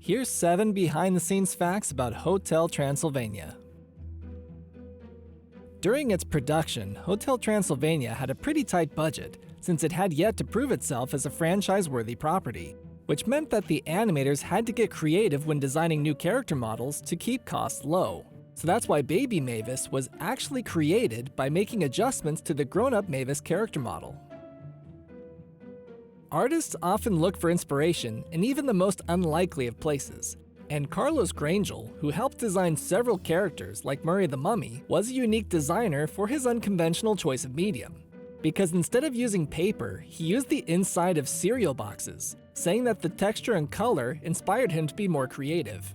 Here's 7 behind-the-scenes facts about Hotel Transylvania. During its production, Hotel Transylvania had a pretty tight budget, since it had yet to prove itself as a franchise-worthy property, which meant that the animators had to get creative when designing new character models to keep costs low. So that's why Baby Mavis was actually created by making adjustments to the grown-up Mavis character model. Artists often look for inspiration in even the most unlikely of places, and Carlos Grangel, who helped design several characters like Murray the Mummy, was a unique designer for his unconventional choice of medium. Because instead of using paper, he used the inside of cereal boxes, saying that the texture and color inspired him to be more creative.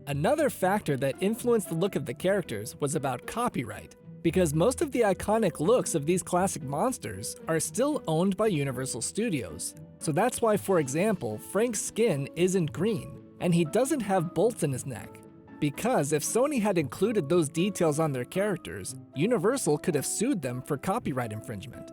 Another factor that influenced the look of the characters was about copyright, because most of the iconic looks of these classic monsters are still owned by Universal Studios. So that's why, for example, Frank's skin isn't green, and he doesn't have bolts in his neck. Because if Sony had included those details on their characters, Universal could have sued them for copyright infringement.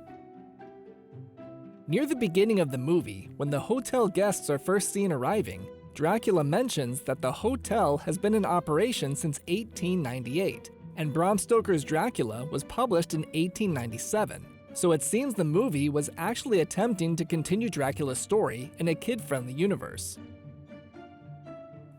Near the beginning of the movie, when the hotel guests are first seen arriving, Dracula mentions that the hotel has been in operation since 1898, and Bram Stoker's Dracula was published in 1897. So it seems the movie was actually attempting to continue Dracula's story in a kid-friendly universe.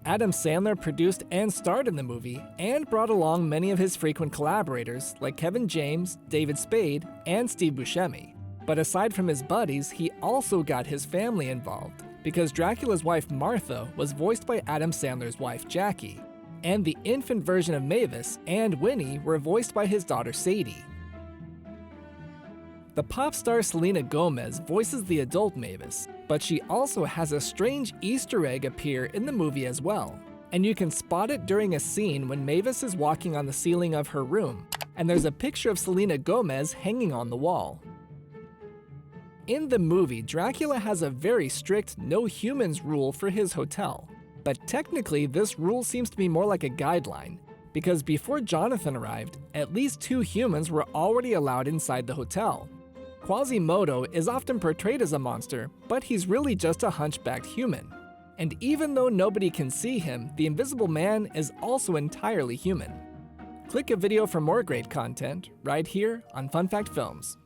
Adam Sandler produced and starred in the movie and brought along many of his frequent collaborators like Kevin James, David Spade, and Steve Buscemi. But aside from his buddies, he also got his family involved, because Dracula's wife Martha was voiced by Adam Sandler's wife Jackie, and the infant version of Mavis and Winnie were voiced by his daughter Sadie. The pop star Selena Gomez voices the adult Mavis, but she also has a strange Easter egg appear in the movie as well. And you can spot it during a scene when Mavis is walking on the ceiling of her room, and there's a picture of Selena Gomez hanging on the wall. In the movie, Dracula has a very strict no humans rule for his hotel, but technically this rule seems to be more like a guideline, because before Jonathan arrived, at least 2 humans were already allowed inside the hotel. Quasimodo is often portrayed as a monster, but he's really just a hunchbacked human. And even though nobody can see him, the Invisible Man is also entirely human. Click a video for more great content right here on Fun Fact Films.